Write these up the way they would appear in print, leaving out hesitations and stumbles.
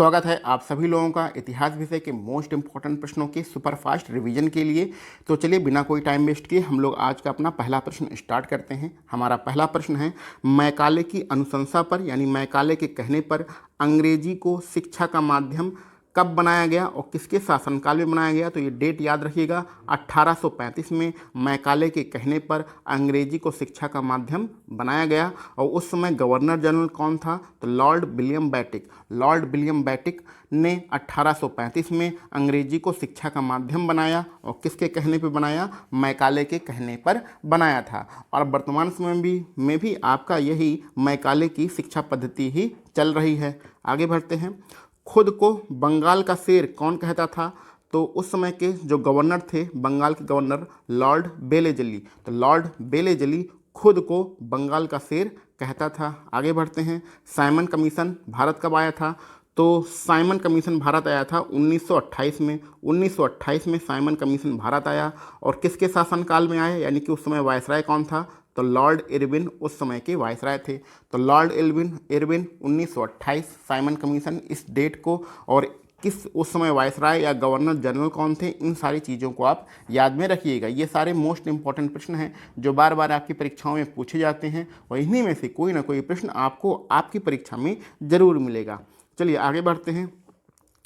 स्वागत है आप सभी लोगों का इतिहास विषय के मोस्ट इंपॉर्टेंट प्रश्नों के सुपरफास्ट रिवीजन के लिए। तो चलिए बिना कोई टाइम वेस्ट किए हम लोग आज का अपना पहला प्रश्न स्टार्ट करते हैं। हमारा पहला प्रश्न है, मैकाले की अनुशंसा पर यानी मैकाले के कहने पर अंग्रेजी को शिक्षा का माध्यम कब बनाया गया और किसके शासनकाल में बनाया गया। तो ये डेट याद रखिएगा, 1835 में मैकाले के कहने पर अंग्रेजी को शिक्षा का माध्यम बनाया गया। और उस समय गवर्नर जनरल कौन था? तो लॉर्ड विलियम बेटिक। लॉर्ड विलियम बेटिक ने 1835 में अंग्रेजी को शिक्षा का माध्यम बनाया और किसके कहने पर बनाया? मैकाले के कहने पर बनाया था। और वर्तमान समय में भी आपका यही मैकाले की शिक्षा पद्धति ही चल रही है। आगे बढ़ते हैं। खुद को बंगाल का शेर कौन कहता था? तो उस समय के जो गवर्नर थे, बंगाल के गवर्नर लॉर्ड बेलेजली। तो लॉर्ड बेलेजली खुद को बंगाल का शेर कहता था। आगे बढ़ते हैं। साइमन कमीशन भारत कब आया था? तो साइमन कमीशन भारत आया था 1928 में। 1928 में साइमन कमीशन भारत आया और किसके शासनकाल में आया, यानी कि उस समय वायसराय कौन था? तो लॉर्ड इरविन उस समय के वायसराय थे। तो लॉर्ड इरविन 1928 साइमन कमीशन, इस डेट को, और किस उस समय वायसराय या गवर्नर जनरल कौन थे, इन सारी चीज़ों को आप याद में रखिएगा। ये सारे मोस्ट इंपॉर्टेंट प्रश्न हैं जो बार बार आपकी परीक्षाओं में पूछे जाते हैं और इन्हीं में से कोई ना कोई प्रश्न आपको आपकी परीक्षा में ज़रूर मिलेगा। चलिए आगे बढ़ते हैं।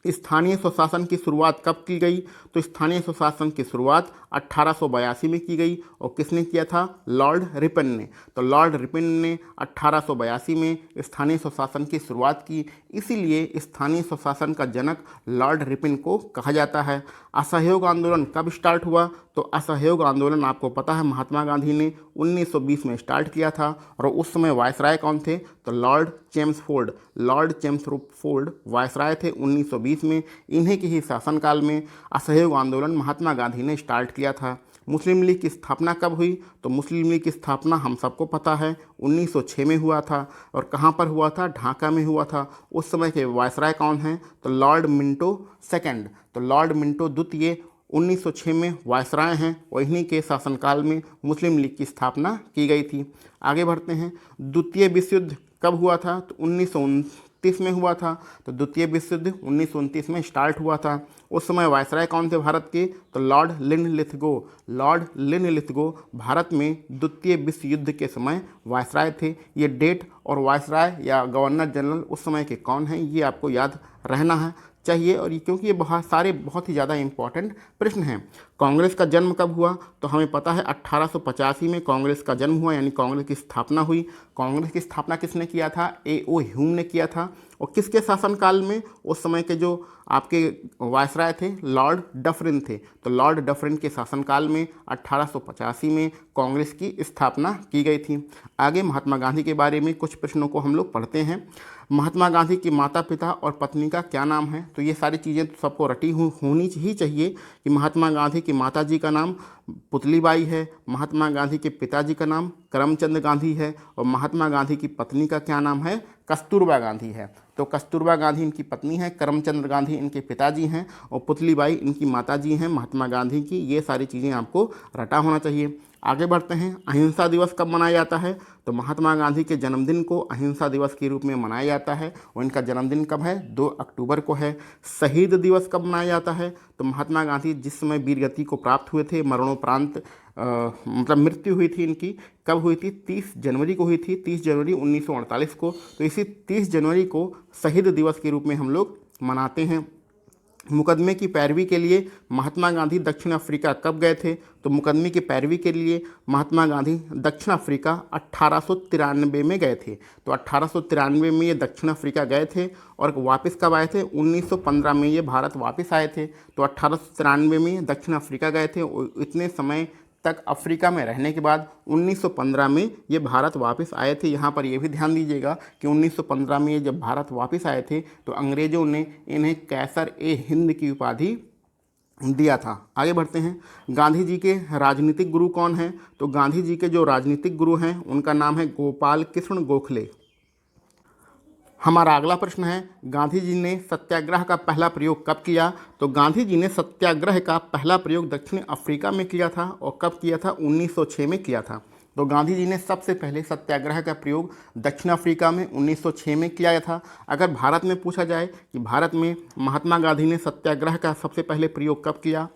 स्थानीय स्वशासन की शुरुआत कब की गई? तो स्थानीय स्वशासन की शुरुआत 1882 में की गई और किसने किया था? लॉर्ड रिपन ने। तो लॉर्ड रिपन ने 1882 में स्थानीय स्वशासन की शुरुआत की, इसीलिए स्थानीय स्वशासन का जनक लॉर्ड रिपन को कहा जाता है। असहयोग आंदोलन कब स्टार्ट हुआ? तो असहयोग आंदोलन आपको पता है महात्मा गांधी ने 1920 में स्टार्ट किया था और उस समय वायसराय कौन थे? तो Lord Chelmsford. Lord Chelmsford viceroy थे 1920 में। इन्हीं के ही शासनकाल में असहयोग आंदोलन महात्मा गांधी ने स्टार्ट किया था। मुस्लिम लीग की स्थापना कब हुई? तो मुस्लिम लीग की स्थापना हम सबको पता है 1906 में हुआ था। और कहाँ पर हुआ था? ढाका में हुआ था। उस समय के वायसराय कौन हैं? तो लॉर्ड मिंटो सेकंड। तो लॉर्ड मिंटो द्वितीय 1906 में वायसराय हैं और इन्हीं के शासनकाल में मुस्लिम लीग की स्थापना की गई थी। आगे बढ़ते हैं। द्वितीय विश्व युद्ध कब हुआ था? तो 1929 में हुआ था। तो द्वितीय विश्व युद्ध 1929 में स्टार्ट हुआ था। उस समय वायसराय कौन थे भारत के? तो Lord Linlithgow. Lord Linlithgow Bharat में द्वितीय विश्व युद्ध के समय वायसराय थे। ये डेट और वायसराय या गवर्नर जनरल उस समय के कौन हैं, ये आपको याद रहना है चाहिए, और क्योंकि ये बहुत ही ज़्यादा इंपॉर्टेंट प्रश्न हैं। कांग्रेस का जन्म कब हुआ? तो हमें पता है 1885 में कांग्रेस का जन्म हुआ, यानी कांग्रेस की स्थापना हुई। कांग्रेस की स्थापना किसने किया था? A.O. ह्यूम ने किया था। और किसके शासनकाल में? उस समय के जो आपके वायसराय थे लॉर्ड डफरिन थे। तो लॉर्ड डफरिन के शासनकाल में 1885 में कांग्रेस की स्थापना की गई थी। आगे महात्मा गांधी के बारे में कुछ प्रश्नों को हम लोग पढ़ते हैं। महात्मा गांधी की माता पिता और पत्नी का क्या नाम है? तो ये सारी चीज़ें तो सबको रटी होनी ही चाहिए कि महात्मा गांधी की माता जी का नाम पुतलीबाई है, महात्मा गांधी के पिताजी का नाम करमचंद गांधी है और महात्मा गांधी की पत्नी का क्या नाम है? कस्तूरबा गांधी है। तो कस्तूरबा गांधी इनकी पत्नी है, करमचंद गांधी इनके पिताजी हैं और पुतलीबाई इनकी माताजी हैं महात्मा गांधी की। ये सारी चीज़ें आपको रटा होना चाहिए। आगे बढ़ते हैं। अहिंसा दिवस कब मनाया जाता है? तो महात्मा गांधी के जन्मदिन को अहिंसा दिवस के रूप में मनाया जाता है और इनका जन्मदिन कब है? 2 अक्टूबर को है। शहीद दिवस कब मनाया जाता है? तो महात्मा गांधी जिस समय वीरगति को प्राप्त हुए थे, मरणोपरांत मतलब मृत्यु हुई थी इनकी, कब हुई थी? 30 जनवरी को हुई थी, 30 जनवरी 1948 को। तो इसी 30 जनवरी को शहीद दिवस के रूप में हम लोग मनाते हैं। मुकदमे की पैरवी के लिए महात्मा गांधी दक्षिण अफ्रीका कब गए थे? तो मुकदमे की पैरवी के लिए महात्मा गांधी दक्षिण अफ्रीका 1893 में गए थे। तो 1893 में ये दक्षिण अफ्रीका गए थे और वापस कब आए थे? 1915 में ये भारत वापस आए थे। तो 1893 में दक्षिण अफ्रीका गए थे और इतने समय तक अफ्रीका में रहने के बाद 1915 में ये भारत वापस आए थे। यहाँ पर ये भी ध्यान दीजिएगा कि 1915 में ये जब भारत वापस आए थे तो अंग्रेज़ों ने इन्हें कैसर-ए-हिंद की उपाधि दिया था। आगे बढ़ते हैं। गांधी जी के राजनीतिक गुरु कौन हैं? तो गांधी जी के जो राजनीतिक गुरु हैं उनका नाम है गोपाल कृष्ण गोखले। हमारा अगला प्रश्न है, गांधी जी ने सत्याग्रह का पहला प्रयोग कब किया? तो गांधी जी ने सत्याग्रह का पहला प्रयोग दक्षिण अफ्रीका में किया था और कब किया था? 1906 में किया था। तो गांधी जी ने सबसे पहले सत्याग्रह का प्रयोग दक्षिण अफ्रीका में 1906 में किया था। अगर भारत में पूछा जाए कि भारत में महात्मा गांधी ने सत्याग्रह का सबसे पहले प्रयोग कब किया,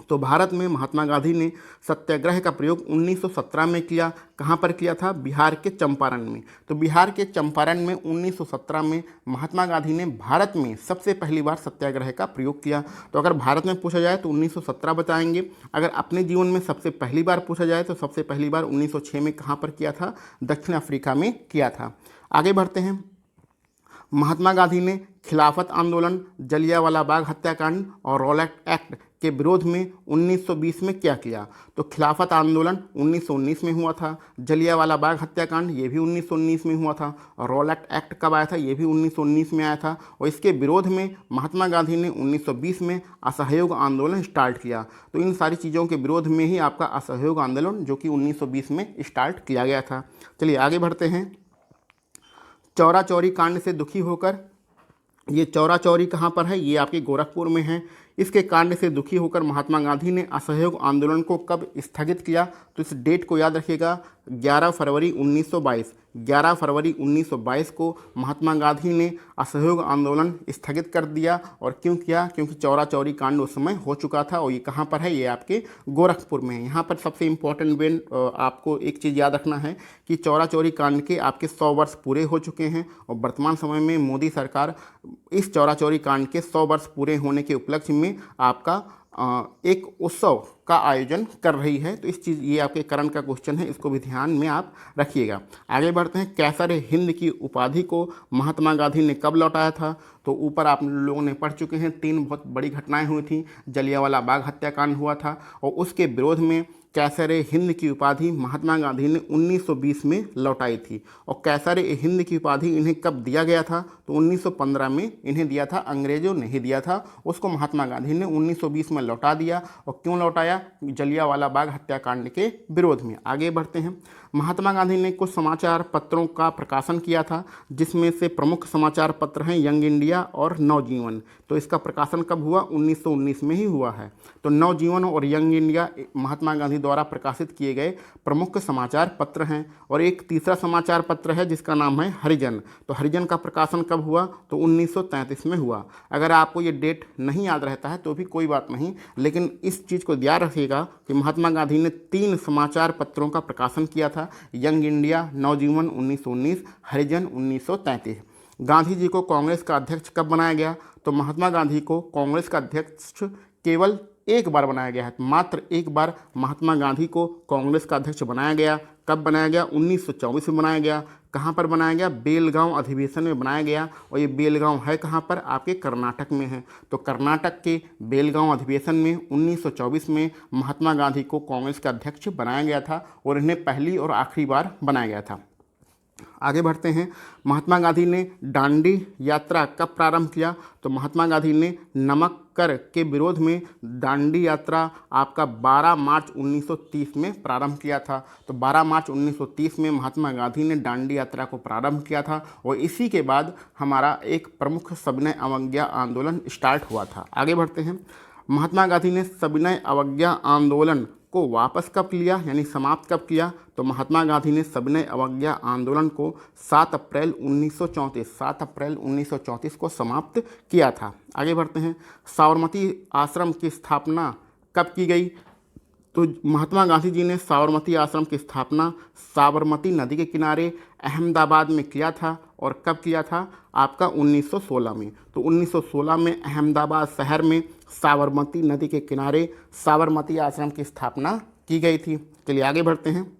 तो भारत में महात्मा गांधी ने सत्याग्रह का प्रयोग 1917 में किया। कहाँ पर किया था? बिहार के चंपारण में। तो बिहार के चंपारण में 1917 में महात्मा गांधी ने भारत में सबसे पहली बार सत्याग्रह का प्रयोग किया। तो अगर भारत में पूछा जाए तो 1917 बताएंगे। अगर अपने जीवन में सबसे पहली बार पूछा जाए तो सबसे पहली बार 1906 में कहाँ पर किया था? दक्षिण अफ्रीका में किया था। आगे बढ़ते हैं। महात्मा गांधी ने खिलाफत आंदोलन, जलियांवाला बाग हत्याकांड और रॉलेट एक्ट के विरोध में 1920 में क्या किया? तो खिलाफत आंदोलन 1919 में हुआ था, जलियांवाला बाग हत्याकांड ये भी 1919 में हुआ था, और रॉलेट एक्ट कब आया था? ये भी 1919 में आया था। और इसके विरोध में महात्मा गांधी ने 1920 में असहयोग आंदोलन स्टार्ट किया। तो इन सारी चीज़ों के विरोध में ही आपका असहयोग आंदोलन जो कि 1920 में स्टार्ट किया गया था। चलिए आगे बढ़ते हैं। चौरा चौरी कांड से दुखी होकर, ये चौरा चौरी कहाँ पर है? ये आपके गोरखपुर में है। इसके कांड से दुखी होकर महात्मा गांधी ने असहयोग आंदोलन को कब स्थगित किया? तो इस डेट को याद रखिएगा, 11 फरवरी 1922। 11 फरवरी 1922 को महात्मा गांधी ने असहयोग आंदोलन स्थगित कर दिया। और क्यों किया? क्योंकि चौरा चौरी कांड उस समय हो चुका था। और ये कहाँ पर है? ये आपके गोरखपुर में है। यहाँ पर सबसे इम्पोर्टेंट आपको एक चीज़ याद रखना है कि चौरा चौरी कांड के आपके 100 वर्ष पूरे हो चुके हैं। और वर्तमान समय में मोदी सरकार इस चौरा चौरी कांड के 100 वर्ष पूरे होने के उपलक्ष्य में आपका एक उत्सव का आयोजन कर रही है। तो इस चीज़, ये आपके करंट का क्वेश्चन है, इसको भी ध्यान में आप रखिएगा। आगे बढ़ते हैं। कैसर हिंद की उपाधि को महात्मा गांधी ने कब लौटाया था? तो ऊपर आप लोगों ने पढ़ चुके हैं, 3 बहुत बड़ी घटनाएं हुई थी। जलियांवाला बाग हत्याकांड हुआ था और उसके विरोध में कैसर हिंद की उपाधि महात्मा गांधी ने 1920 में लौटाई थी। और कैसर हिंद की उपाधि इन्हें कब दिया गया था? तो 1915 में इन्हें दिया था, अंग्रेजों ने ही दिया था। उसको महात्मा गांधी ने 1920 में लौटा दिया। और क्यों लौटाया? जलियांवाला बाग हत्याकांड के विरोध में। आगे बढ़ते हैं। महात्मा गांधी ने कुछ समाचार पत्रों का प्रकाशन किया था, जिसमें से प्रमुख समाचार पत्र हैं यंग इंडिया और नवजीवन। तो इसका प्रकाशन कब हुआ? 1919 में ही हुआ है। तो नवजीवन और यंग इंडिया महात्मा गांधी द्वारा प्रकाशित किए गए प्रमुख समाचार पत्र हैं। और एक तीसरा समाचार पत्र है जिसका नाम है हरिजन। तो हरिजन का प्रकाशन कब हुआ? तो 1933 में हुआ। अगर आपको ये डेट नहीं याद रहता है तो भी कोई बात नहीं, लेकिन इस चीज़ को ध्यान रखिएगा कि महात्मा गांधी ने 3 समाचार पत्रों का प्रकाशन किया था, यंग इंडिया, नवजीवन 1919, हरिजन 1933। गांधी जी को कांग्रेस का अध्यक्ष कब बनाया गया? तो महात्मा गांधी को कांग्रेस का अध्यक्ष केवल एक बार बनाया गया है। मात्र एक बार महात्मा गांधी को कांग्रेस का अध्यक्ष बनाया गया। कब बनाया गया? 1924 में बनाया गया। कहाँ पर बनाया गया? बेलगांव अधिवेशन में बनाया गया। और ये बेलगांव है कहाँ पर? आपके कर्नाटक में है। तो कर्नाटक के बेलगांव अधिवेशन में 1924 में महात्मा गांधी को कांग्रेस का अध्यक्ष बनाया गया था और इन्हें पहली और आखिरी बार बनाया गया था। आगे बढ़ते हैं। महात्मा गांधी ने दांडी यात्रा कब प्रारंभ किया? तो महात्मा गांधी ने नमक कर के विरोध में दांडी यात्रा आपका 12 मार्च 1930 में प्रारंभ किया था। तो 12 मार्च 1930 में महात्मा गांधी ने दांडी यात्रा को प्रारंभ किया था। और इसी के बाद हमारा एक प्रमुख सविनय अवज्ञा आंदोलन स्टार्ट हुआ था। आगे बढ़ते हैं। महात्मा गांधी ने सविनय अवज्ञा आंदोलन को वापस कब लिया, यानी समाप्त कब किया? तो महात्मा गांधी ने सविनय अवज्ञा आंदोलन को 7 अप्रैल 1934 को समाप्त किया था। आगे बढ़ते हैं। साबरमती आश्रम की स्थापना कब की गई? तो महात्मा गांधी जी ने साबरमती आश्रम की स्थापना साबरमती नदी के किनारे अहमदाबाद में किया था। और कब किया था? आपका 1916 में। तो 1916 में अहमदाबाद शहर में साबरमती नदी के किनारे साबरमती आश्रम की स्थापना की गई थी। चलिए आगे बढ़ते हैं।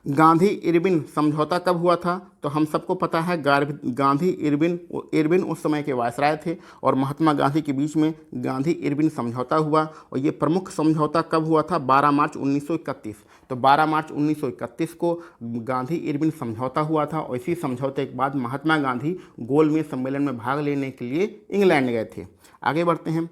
गांधी इरविन समझौता कब हुआ था? तो हम सबको पता है गांधी इरविन उस समय के वायसराय थे और महात्मा गांधी के बीच में गांधी इरविन समझौता हुआ। और ये प्रमुख समझौता कब हुआ था? 12 मार्च 1931। तो 12 मार्च 1931 को गांधी इरविन समझौता हुआ था। और इसी समझौते के बाद महात्मा गांधी गोलमेज सम्मेलन में भाग लेने के लिए इंग्लैंड गए थे। आगे बढ़ते हैं।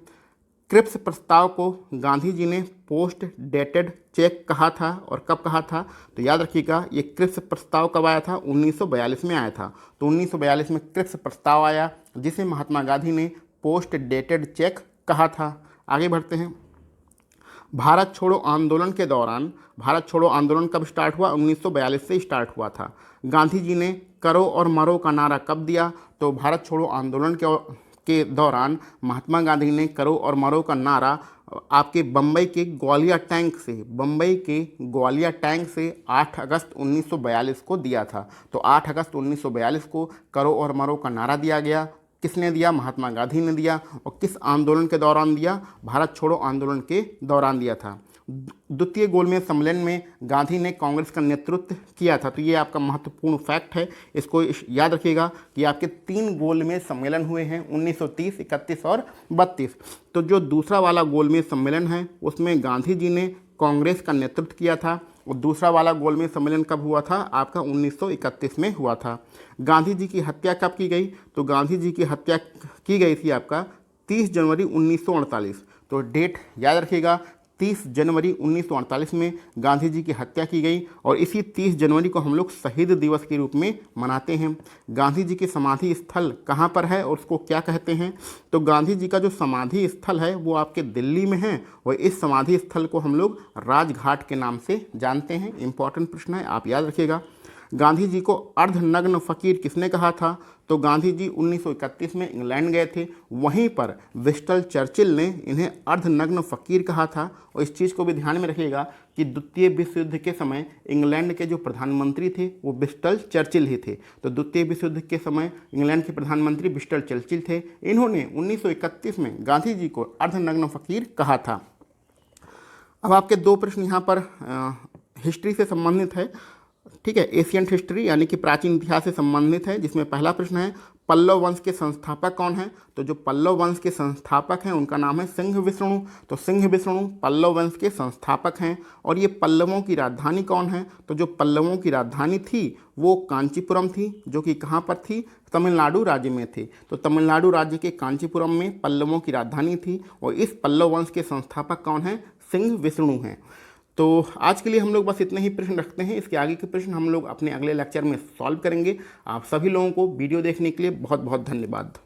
क्रिप्स प्रस्ताव को गांधी जी ने पोस्ट डेटेड चेक कहा था और कब कहा था? तो याद रखिएगा, ये क्रिप्स प्रस्ताव कब आया था? 1942 में आया था। तो 1942 में क्रिप्स प्रस्ताव आया जिसे महात्मा गांधी ने पोस्ट डेटेड चेक कहा था। आगे बढ़ते हैं। भारत छोड़ो आंदोलन के दौरान, भारत छोड़ो आंदोलन कब स्टार्ट हुआ? 1942 से स्टार्ट हुआ था। गांधी जी ने करो और मरो का नारा कब दिया? तो भारत छोड़ो आंदोलन के दौरान महात्मा गांधी ने करो और मरो का नारा आपके बम्बई के ग्वालियर टैंक से 8 अगस्त 1942 को दिया था। तो 8 अगस्त 1942 को करो और मरो का नारा दिया गया। किसने दिया? महात्मा गांधी ने दिया। और किस आंदोलन के दौरान दिया? भारत छोड़ो आंदोलन के दौरान दिया था। द्वितीय गोलमेज सम्मेलन में गांधी ने कांग्रेस का नेतृत्व किया था। तो ये आपका महत्वपूर्ण फैक्ट है, इसको याद रखिएगा कि आपके 3 गोलमेज सम्मेलन हुए हैं, 1930, 31 और 32। तो जो दूसरा वाला गोलमेज सम्मेलन है उसमें गांधी जी ने कांग्रेस का नेतृत्व किया था। और दूसरा वाला गोलमेज सम्मेलन कब हुआ था? आपका 1931 में हुआ था। गांधी जी की हत्या कब की गई? तो गांधी जी की हत्या की गई थी आपका 30 जनवरी 1948। तो डेट याद रखिएगा, 30 जनवरी 1948 में गांधी जी की हत्या की गई। और इसी 30 जनवरी को हम लोग शहीद दिवस के रूप में मनाते हैं। गांधी जी की समाधि स्थल कहाँ पर है और उसको क्या कहते हैं? तो गांधी जी का जो समाधि स्थल है वो आपके दिल्ली में है। और इस समाधि स्थल को हम लोग राजघाट के नाम से जानते हैं। इंपॉर्टेंट प्रश्न है, आप याद रखिएगा। गांधी जी को अर्धनग्न फ़कीर किसने कहा था? तो गांधी जी 1931 में इंग्लैंड गए थे, वहीं पर विंस्टन चर्चिल ने इन्हें अर्धनग्न फ़कीर कहा था। और इस चीज़ को भी ध्यान में रखिएगा कि द्वितीय विश्व युद्ध के समय इंग्लैंड के जो प्रधानमंत्री थे वो विंस्टन चर्चिल ही थे। तो द्वितीय विश्व युद्ध के समय इंग्लैंड के प्रधानमंत्री विंस्टन चर्चिल थे। इन्होंने 1931 में गांधी जी को अर्धनग्न फ़कीर कहा था। अब आपके 2 प्रश्न यहाँ पर हिस्ट्री से संबंधित है, ठीक है, एशियंट हिस्ट्री यानी कि प्राचीन इतिहास से संबंधित है। जिसमें पहला प्रश्न है पल्लव वंश के संस्थापक कौन है? तो जो पल्लव वंश के संस्थापक हैं उनका नाम है सिंह विष्णु। तो सिंह विष्णु पल्लव वंश के संस्थापक हैं। और ये पल्लवों की राजधानी कौन है? तो जो पल्लवों की राजधानी थी वो कांचीपुरम थी, जो कि कहाँ पर थी? तमिलनाडु राज्य में थी। तो तमिलनाडु राज्य के कांचीपुरम में पल्लवों की राजधानी थी। और इस पल्लव वंश के संस्थापक कौन हैं? सिंह विष्णु हैं। तो आज के लिए हम लोग बस इतने ही प्रश्न रखते हैं। इसके आगे के प्रश्न हम लोग अपने अगले लेक्चर में सॉल्व करेंगे। आप सभी लोगों को वीडियो देखने के लिए बहुत बहुत धन्यवाद।